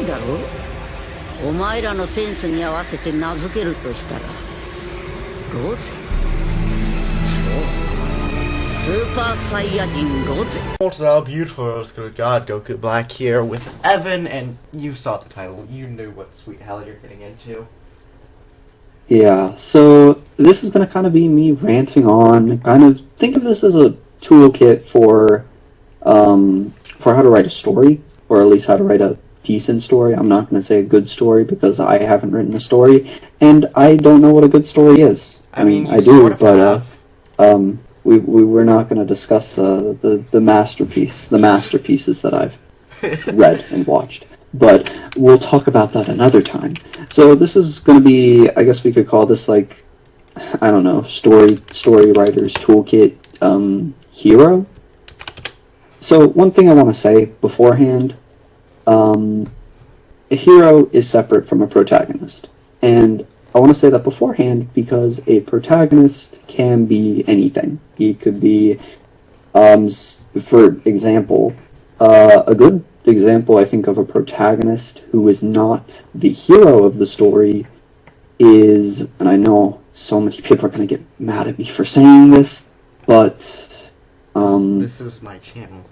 だろ。お前らのセンスに合わせて名付けるとしたらロゼ。そう、スーパーサイヤ人ロゼ。 What's up, beautiful? Good God, Goku Black here with Evan, and you saw the title. You knew what sweet hell you're getting into. Yeah, so this is going to kind of be me ranting on, kind of think of this as a toolkit for how to write a story, or at least how to write a decent story. I'm not going to say a good story because I haven't written a story, and I don't know what a good story is. I mean I do, but we're not going to discuss the masterpieces that I've read and watched. But we'll talk about that another time. So this is going to be, I guess we could call this like, I don't know, story writer's toolkit hero. So one thing I want to say beforehand, a hero is separate from a protagonist. And I want to say that beforehand because a protagonist can be anything. He could be, for example, a good example, I think, of a protagonist who is not the hero of the story is, and I know so many people are going to get mad at me for saying this, but this is my channel.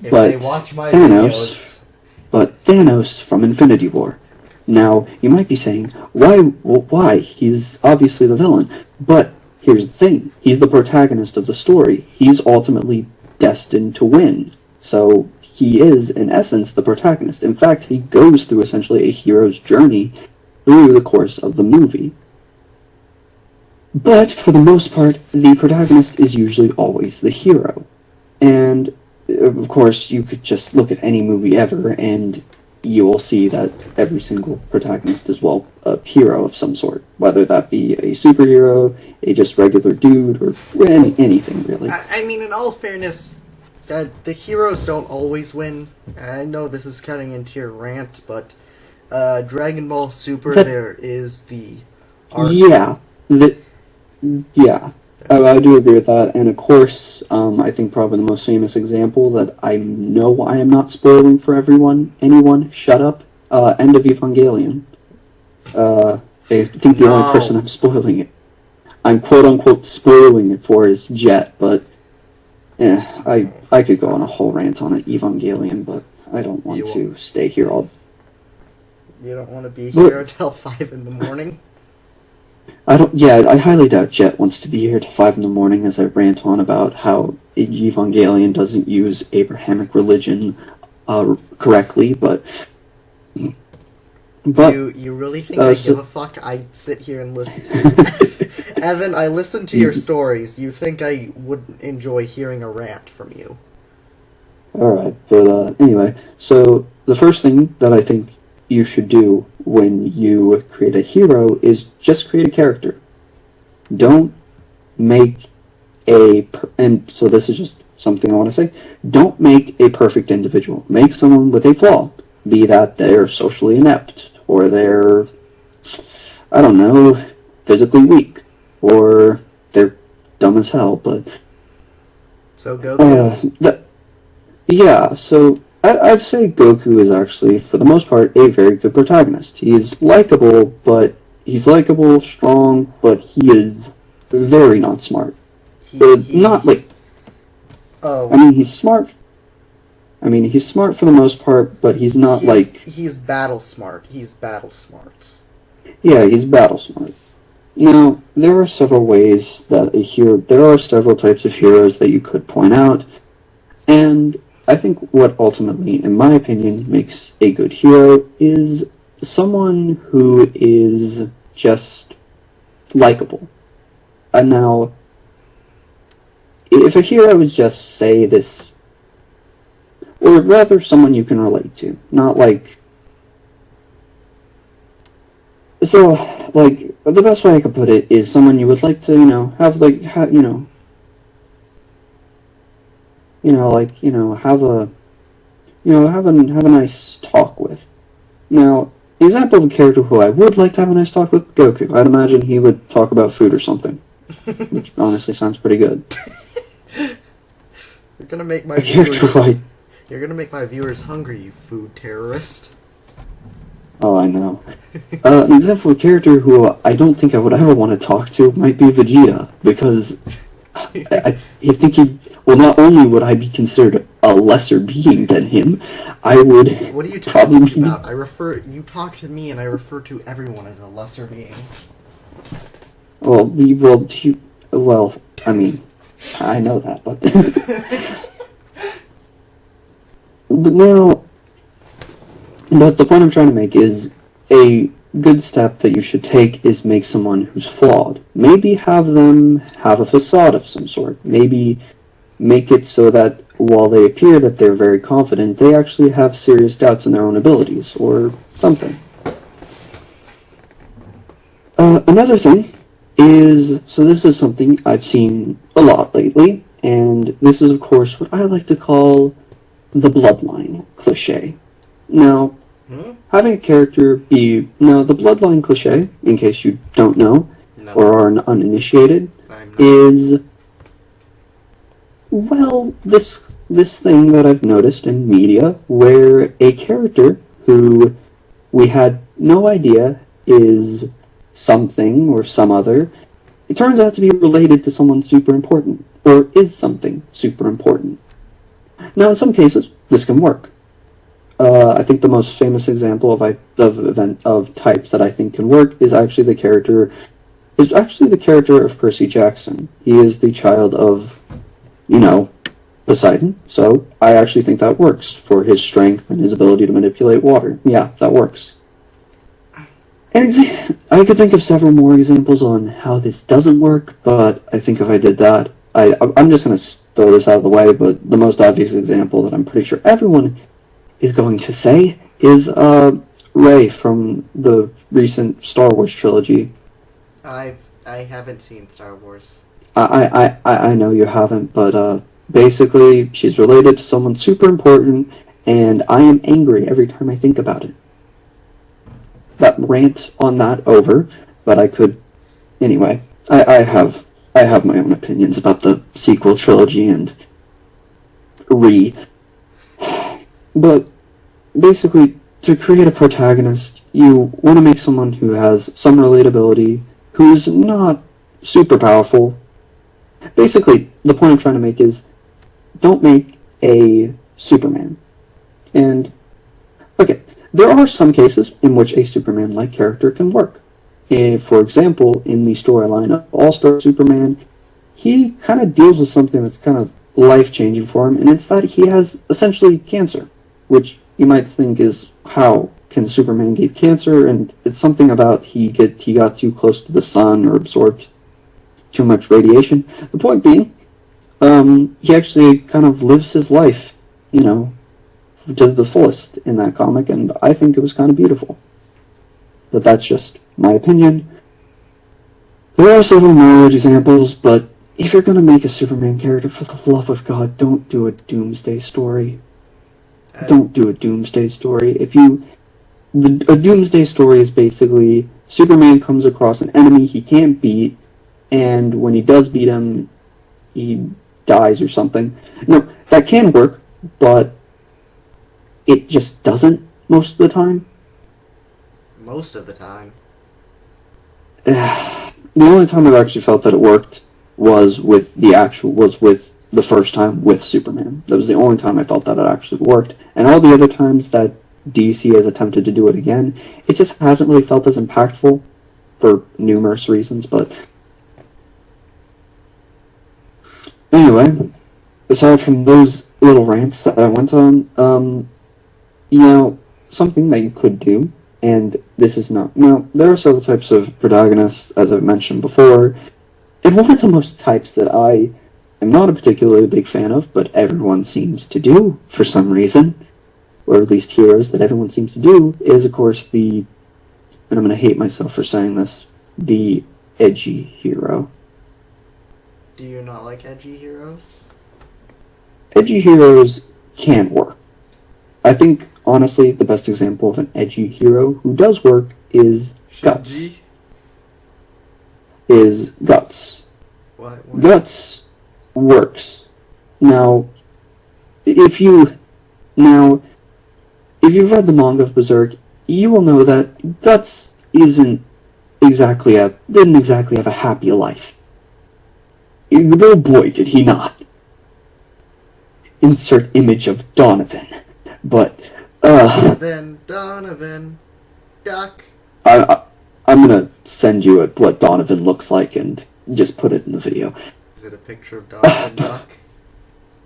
If but they watch my Thanos, videos... But Thanos from Infinity War. Now, you might be saying, why? Well, why? He's obviously the villain. But here's the thing. He's the protagonist of the story. He's ultimately destined to win. So he is, in essence, the protagonist. In fact, he goes through essentially a hero's journey through the course of the movie. But, for the most part, the protagonist is usually always the hero. And, of course, you could just look at any movie ever, and you will see that every single protagonist is, well, a hero of some sort. Whether that be a superhero, a just regular dude, or anything, really. I mean, in all fairness, the heroes don't always win. I know this is cutting into your rant, but Dragon Ball Super, there is the arc. Yeah. I do agree with that, and of course, I think probably the most famous example that I know I am not spoiling for anyone, shut up, end of Evangelion. I think the only person I'm spoiling it, I'm quote-unquote spoiling it for is Jet, but I could go on a whole rant on it, Evangelion, but I don't want to stay here all... You don't want to be here until 5 in the morning? I highly doubt Jet wants to be here till 5 in the morning as I rant on about how Evangelion doesn't use Abrahamic religion correctly, but... You really think I give a fuck? I sit here and listen. Evan, I listen to your stories. You think I would enjoy hearing a rant from you? Alright, but anyway, so the first thing that I think you should do when you create a hero is just create a character. Don't make and so this is just something I want to say, don't make a perfect individual. Make someone with a flaw. Be that they're socially inept, or they're, I don't know, physically weak, or they're dumb as hell, but... So Goku? So I'd say Goku is actually, for the most part, a very good protagonist. He's likable, strong, but he is very not smart. Not like... Oh. I mean, he's smart... he's smart for the most part, but he's not He's battle smart. He's battle smart. Yeah, he's battle smart. Now, there are several ways that there are several types of heroes that you could point out, and I think what ultimately, in my opinion, makes a good hero is someone who is just likable. And now, if a hero is just, say, this, or rather someone you can relate to, not like... So, like, the best way I could put it is someone you would like to, have a nice talk with. Now, an example of a character who I would like to have a nice talk with, Goku. I'd imagine he would talk about food or something, which honestly sounds pretty good. You're gonna make my viewers hungry, you food terrorist. Oh, I know. An example of a character who I don't think I would ever want to talk to might be Vegeta, because I think he. Well, not only would I be considered a lesser being than him, I would What are you probably talking about? You talk to me and I refer to everyone as a lesser being. Well, I mean, I know that, but but now, but the point I'm trying to make is a good step that you should take is make someone who's flawed. Maybe have them have a facade of some sort. Maybe make it so that while they appear that they're very confident, they actually have serious doubts in their own abilities, or something. Another thing is, so this is something I've seen a lot lately, and this is of course what I like to call the bloodline cliche. Now, having a character be... Now, the bloodline cliche, in case you don't know, No. or are uninitiated, I'm not. is... Well, this thing that I've noticed in media, where a character who we had no idea is something or some other, it turns out to be related to someone super important, or is something super important. Now, in some cases, this can work. I think the most famous example of types that I think can work is actually the character of Percy Jackson. He is the child of, Poseidon. So I actually think that works for his strength and his ability to manipulate water. Yeah, that works. And I could think of several more examples on how this doesn't work, but I think if I did that, I'm just going to throw this out of the way, but the most obvious example that I'm pretty sure everyone is going to say is Rey from the recent Star Wars trilogy. I haven't seen Star Wars. I know you haven't, but basically she's related to someone super important, and I am angry every time I think about it. That rant on that over, but I could... Anyway, I have my own opinions about the sequel trilogy and But basically, to create a protagonist, you want to make someone who has some relatability, who's not super powerful. Basically, the point I'm trying to make is, don't make a Superman. And, okay, there are some cases in which a Superman-like character can work. For example, in the storyline of All-Star Superman, he kind of deals with something that's kind of life-changing for him, and it's that he has essentially cancer, which you might think is, how can Superman get cancer? And it's something about he got too close to the sun or absorbed too much radiation. The point being, he actually kind of lives his life, to the fullest in that comic, and I think it was kind of beautiful. But that's just my opinion. There are several more examples, but if you're going to make a Superman character, for the love of God, don't do a Doomsday story. Don't do a Doomsday story. A Doomsday story is basically Superman comes across an enemy he can't beat, and when he does beat him, he dies or something. No, that can work, but it just doesn't most of the time. Most of the time. The only time I've actually felt that it worked was with the first time with Superman. That was the only time I felt that it actually worked. And all the other times that DC has attempted to do it again, it just hasn't really felt as impactful for numerous reasons, but... Anyway, aside from those little rants that I went on, something that you could do, and this is not... Now, there are several types of protagonists, as I've mentioned before, and one of the most types that I am not a particularly big fan of, but everyone seems to do, for some reason, or at least heroes that everyone seems to do, is, of course, and I'm going to hate myself for saying this, the edgy hero. Do you not like edgy heroes? Edgy heroes can work. I think, honestly, the best example of an edgy hero who does work is Guts. Shinji? Guts. What? Guts works. Now, if you've read the manga of Berserk, you will know that Guts didn't exactly have a happy life. Oh boy, did he not. Insert image of Donovan. But, Donovan, Duck. I'm gonna send you what Donovan looks like and just put it in the video. Is it a picture of Donovan Duck?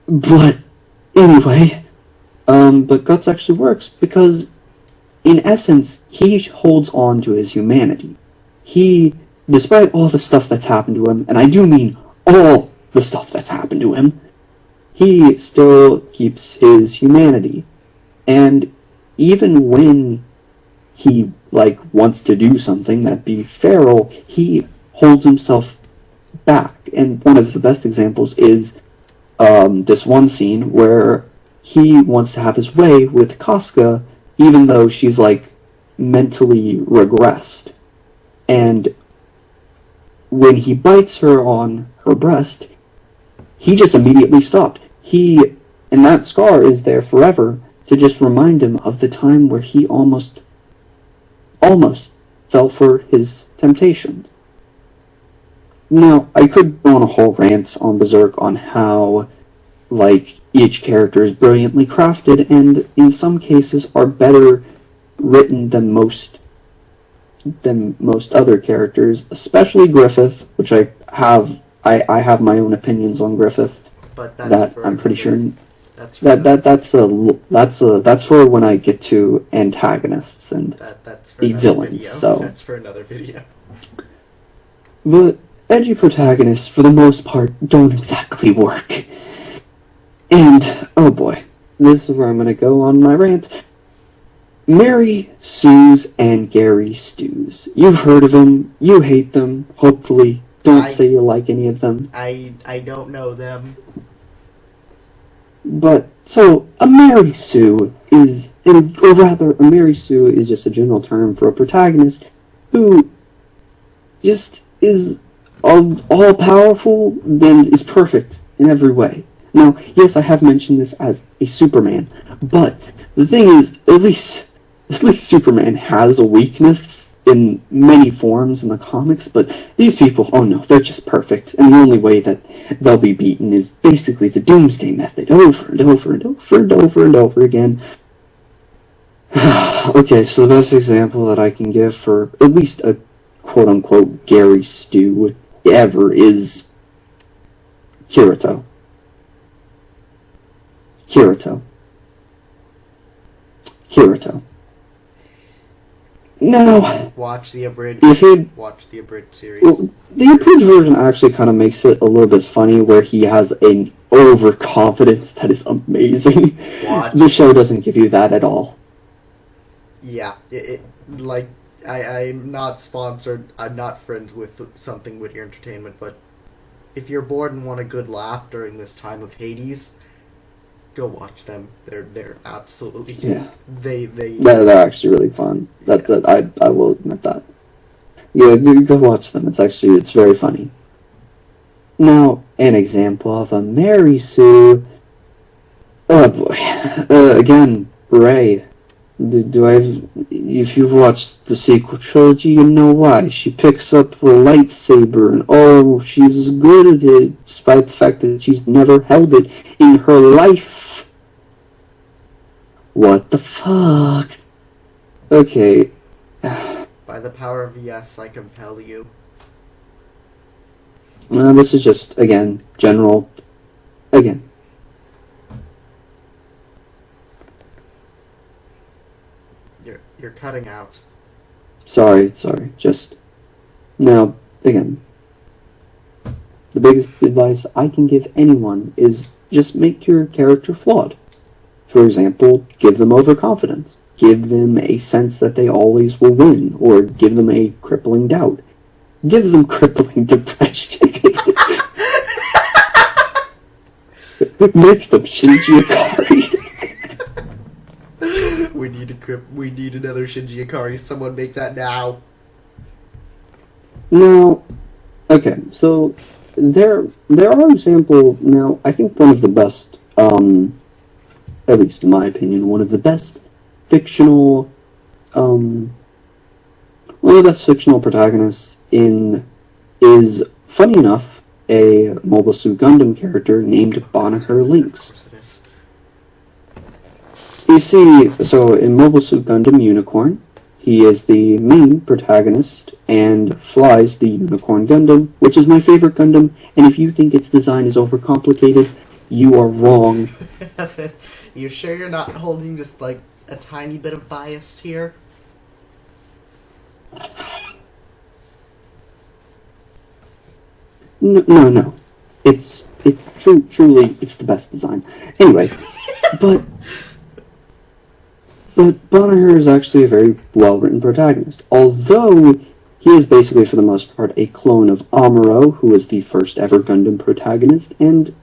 But, anyway, but Guts actually works because, in essence, he holds on to his humanity. He, despite all the stuff that's happened to him, and I do mean all the stuff that's happened to him, he still keeps his humanity. And even when he, wants to do something that'd be feral, he holds himself back. And one of the best examples is this one scene where he wants to have his way with Casca, even though she's, mentally regressed. And when he bites her on her breast, he just immediately stopped. And that scar is there forever to just remind him of the time where he almost fell for his temptations. Now, I could go on a whole rant on Berserk on how, each character is brilliantly crafted, and in some cases are better written than most other characters, especially Griffith, which I have my own opinions on Griffith. But that's that for I'm pretty sure that's for when I get to antagonists and that's for the another villains. video. So, That's for another video. but edgy protagonists, for the most part, don't exactly work. And oh boy, this is where I'm gonna go on my rant. Mary Sues and Gary Stews. You've heard of them. You hate them. Hopefully, don't say you like any of them. I don't know them. But, so, a Mary Sue is just a general term for a protagonist who just is all-powerful, then is perfect in every way. Now, yes, I have mentioned this as a Superman, but the thing is, at least Superman has a weakness in many forms in the comics, but these people, oh no, they're just perfect, and the only way that they'll be beaten is basically the Doomsday Method, over and over and over and over and over again. Okay, so the best example that I can give for at least a quote-unquote Gary Stew ever is Kirito. Now, Watch the abridged series. Well, the abridged version actually kind of makes it a little bit funny, where he has an overconfidence that is amazing. Watch. The show doesn't give you that at all. Yeah, I'm not sponsored. I'm not friends with Something Witty Entertainment, but if you're bored and want a good laugh during this time of Hades, go watch them. They're absolutely They're actually really fun. I will admit that. Yeah, you go watch them. It's very funny. Now, an example of a Mary Sue. Oh boy. Again, Rey. If you've watched the sequel trilogy, you know why. She picks up a lightsaber, and she's good at it, despite the fact that she's never held it in her life. What the fuck? Okay. By the power of yes, I compel you. This is just, again, general. Again. You're cutting out. Sorry. Just. Now, again. The biggest advice I can give anyone is just make your character flawed. For example, give them overconfidence. Give them a sense that they always will win, or give them a crippling doubt. Give them crippling depression. Make them Shinji Ikari. We need another Shinji Ikari. Someone make that now. Now, okay, so there are examples. Now, I think one of the best, at least in my opinion, one of the best fictional one of the best fictional protagonists in is, funny enough, a Mobile Suit Gundam character named Banneker Of Lynx. course it is. You see, so in Mobile Suit Gundam Unicorn, he is the main protagonist and flies the Unicorn Gundam, which is my favorite Gundam, and if you think its design is overcomplicated, you are wrong. Evan, you sure you're not holding just like a tiny bit of bias here? No. It's truly, it's the best design. Anyway, but Banneker is actually a very well-written protagonist, although he is basically, for the most part, a clone of Amuro, who is the first ever Gundam protagonist, and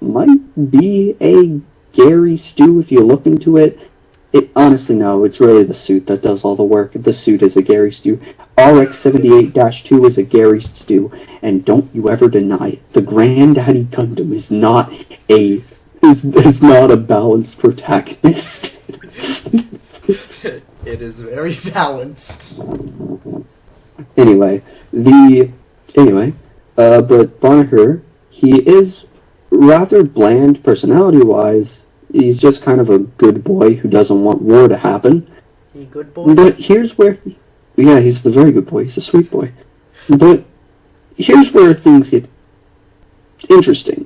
might be a Gary Stu if you look into it. Honestly, no, it's really the suit that does all the work. The suit is a Gary Stu. RX-78-2 is a Gary Stu, and don't you ever deny it. The Granddaddy Gundam is not a balanced protagonist. It is very balanced. But Banneker, he is rather bland personality-wise. He's just kind of a good boy who doesn't want war to happen. He good boy? But here's where... Yeah, he's a very good boy. He's a sweet boy. But here's where things get interesting.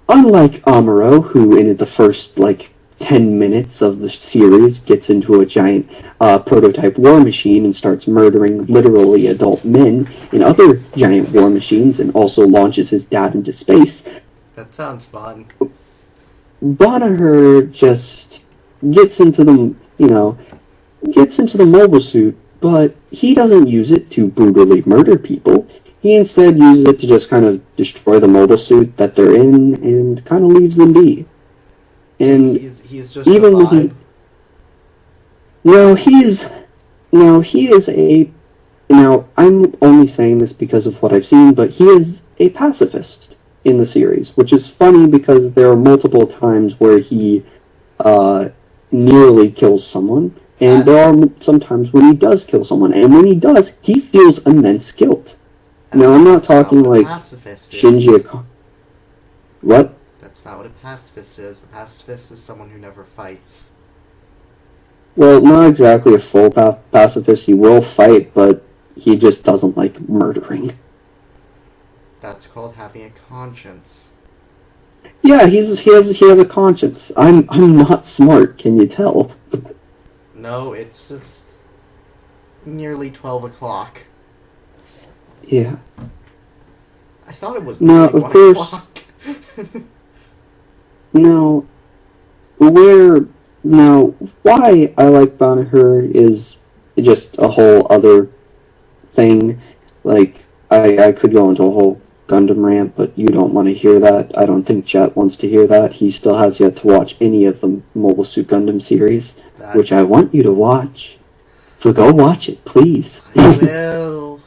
Unlike Amuro, who in the first, 10 minutes of the series gets into a giant prototype war machine and starts murdering literally adult men in other giant war machines and also launches his dad into space, That sounds fun. Banneker just gets into the mobile suit, but he doesn't use it to brutally murder people. He instead uses it to just kind of destroy the mobile suit that they're in and kind of leaves them be. And he's just even a when vibe. I'm only saying this because of what I've seen, but he is a pacifist in the series, which is funny because there are multiple times where he nearly kills someone, and there are some times when he does kill someone, and when he does, he feels immense guilt. Now, I'm not talking like Shinji Ikari. What? That's not what a pacifist is. A pacifist is someone who never fights. Well, not exactly a full pacifist. He will fight, but he just doesn't like murdering. That's called having a conscience. Yeah, he has a conscience. I'm not smart, can you tell? No, it's just nearly 12 o'clock. Yeah. I thought it was No, nearly of 1 course. o'clock. Why I like Banneker is just a whole other thing. I could go into a whole Gundam rant, but you don't want to hear that. I don't think Chet wants to hear that. He still has yet to watch any of the Mobile Suit Gundam series, which I want you to watch. So go watch it, please. I will.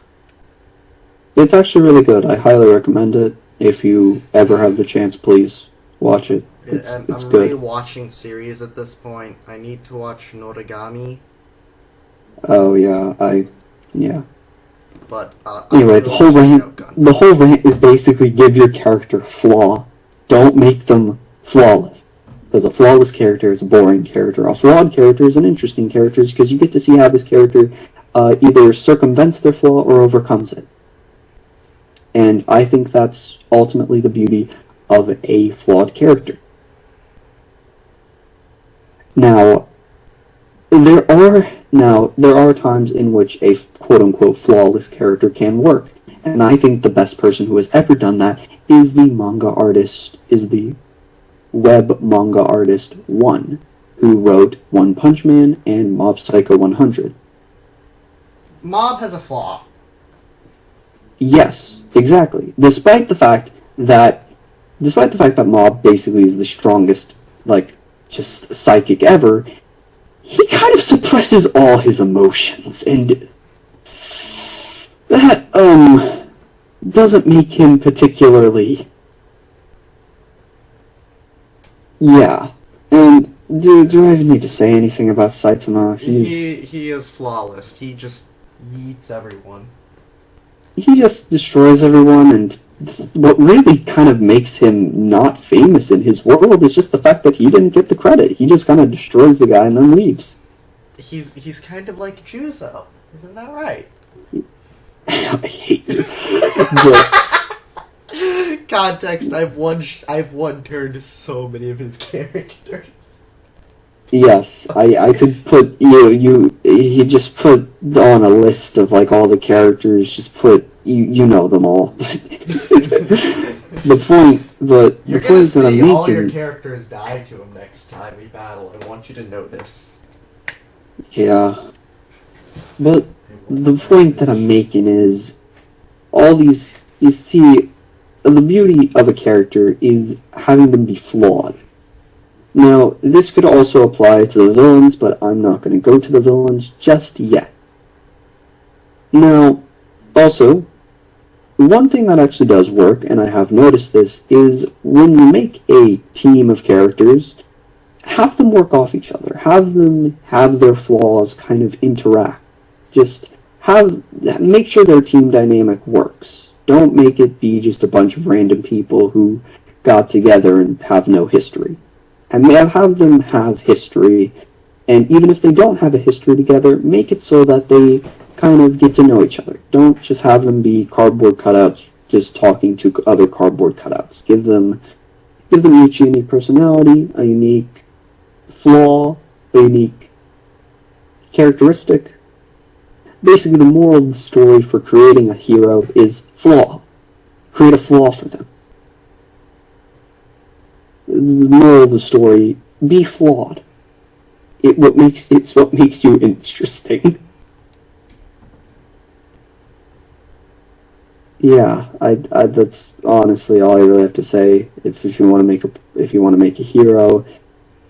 It's actually really good. I highly recommend it. If you ever have the chance, please watch it. It's I'm good. rewatching series at this point. I need to watch Noragami, Oh yeah. but Anyway, the whole rant is basically give your character a flaw. Don't make them flawless. Because a flawless character is a boring character. A flawed character is an interesting character because you get to see how this character either circumvents their flaw or overcomes it. And I think that's ultimately the beauty of a flawed character. Now, there are times in which a quote-unquote flawless character can work, and I think the best person who has ever done that is the web manga artist 1, who wrote One Punch Man and Mob Psycho 100. Mob has a flaw. Yes, exactly. Despite the fact that Mob basically is the strongest, just psychic ever, he kind of suppresses all his emotions, and that, doesn't make him particularly... Yeah. And Do I even need to say anything about Saitama? He is flawless. He just yeets everyone. He just destroys everyone, and what really kind of makes him not famous in his world is just the fact that he didn't get the credit. He just kind of destroys the guy and then leaves. He's kind of like Juzo, isn't that right? I hate you. But, Context: I've one turned so many of his characters. yes, I could put you just put on a list of like all the characters, just put you know them all. the point that I'm see all your making, characters die to him next time we battle. I want you to know this. yeah, but the point that I'm making is all these, you see, the beauty of a character is having them be flawed. Now, this could also apply to the villains, but I'm not going to go to the villains just yet. Now, also, one thing that actually does work, and I have noticed this, is when you make a team of characters, have them work off each other. Have them have their flaws kind of interact. Just make sure their team dynamic works. Don't make it be just a bunch of random people who got together and have no history. And have them have history, and even if they don't have a history together, make it so that they kind of get to know each other. Don't just have them be cardboard cutouts just talking to other cardboard cutouts. Give them each a unique personality, a unique flaw, a unique characteristic. Basically, the moral of the story for creating a hero is flaw. Create a flaw for them. The moral of the story: be flawed. It's what makes you interesting. Yeah, I that's honestly all I really have to say. If you want to make a hero,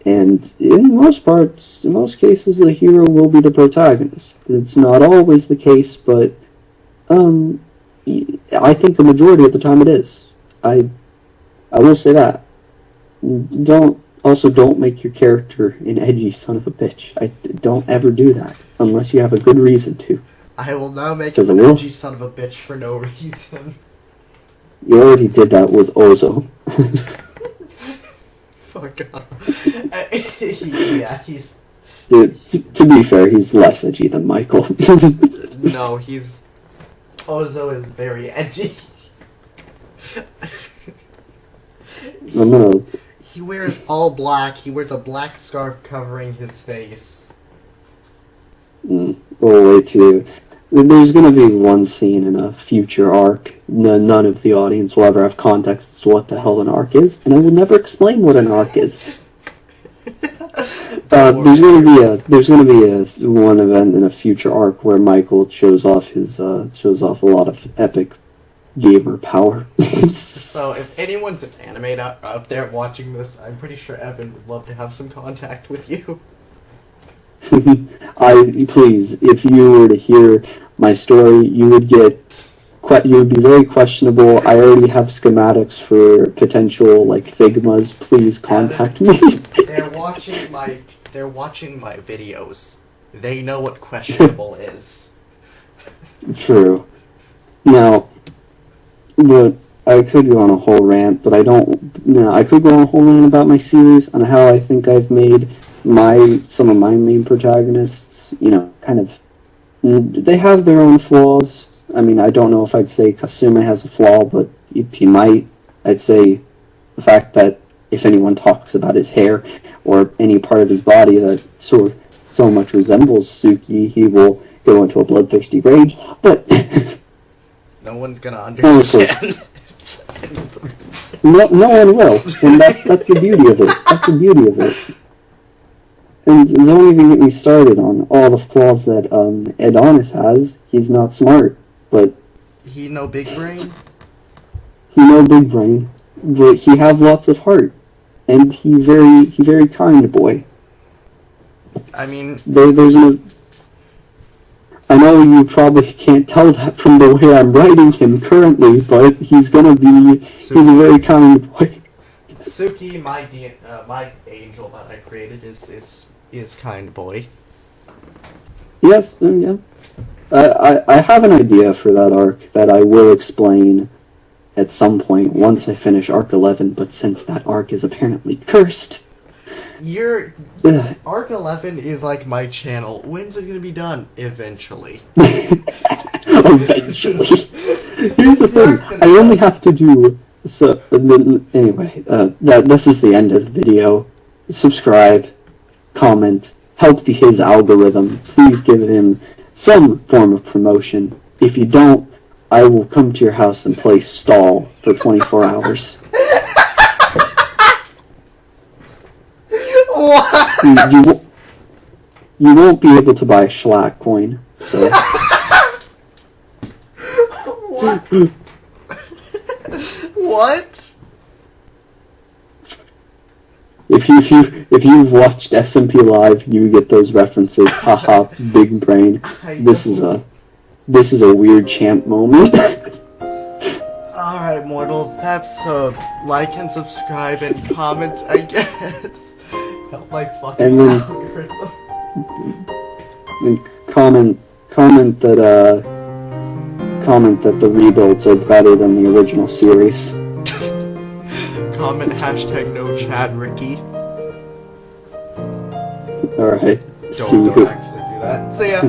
and in most cases, the hero will be the protagonist. It's not always the case, but I think the majority of the time it is. I will say that. Don't make your character an edgy son of a bitch. Don't ever do that unless you have a good reason to. I will now make him an edgy son of a bitch for no reason. You already did that with Ozo. Fuck off. Yeah, he's... Dude, to be fair, he's less edgy than Michael. No, Ozo is very edgy. He wears all black. He wears a black scarf covering his face. Wait too. There's going to be one scene in a future arc. None of the audience will ever have context as to what the hell an arc is, and I will never explain what an arc is. There's going to be one event in a future arc where Michael shows off a lot of epic gamer power. So if anyone's an anime out there watching this, I'm pretty sure Evan would love to have some contact with you. Please, if you were to hear my story, you would be very questionable. I already have schematics for potential Figmas. Please contact me. They're watching my videos. They know what questionable is. True. Now, but I could go on a whole rant, but I don't. No, I could go on a whole rant about my series and how I think I've made some of my main protagonists, kind of, they have their own flaws. I mean, I don't know if I'd say Kasume has a flaw, but he might. I'd say the fact that if anyone talks about his hair or any part of his body that so much resembles Suki, he will go into a bloodthirsty rage. But no one's gonna understand. No one will, and that's the beauty of it. That's the beauty of it. And don't even get me started on all the flaws that Adonis has. He's not smart, but he no big brain. He no big brain, but he have lots of heart, and he very kind boy. I mean, there's no. I know you probably can't tell that from the way I'm writing him currently, but he's a very kind boy. Suki, my angel that I created is kind boy. Yes, yeah. I have an idea for that arc that I will explain at some point once I finish Arc 11, but since that arc is apparently cursed... Arc 11 is like my channel. When's it gonna be done? Eventually. Eventually. Here's the thing, I only have to do... So, anyway, this is the end of the video. Subscribe, comment, help his algorithm. Please give him some form of promotion. If you don't, I will come to your house and play Stall for 24 hours. What? You won't be able to buy a Schlack coin, so... What? What? If you've watched SMP Live, you get those references. Haha, big brain. This is a weird champ moment. Alright, mortals, that's like and subscribe and comment, I guess. Help my fucking And then- algorithm. And comment that the rebuilds are better than the original series. Comment hashtag no Chad Ricky. Alright, see Don't you. actually do that. See ya.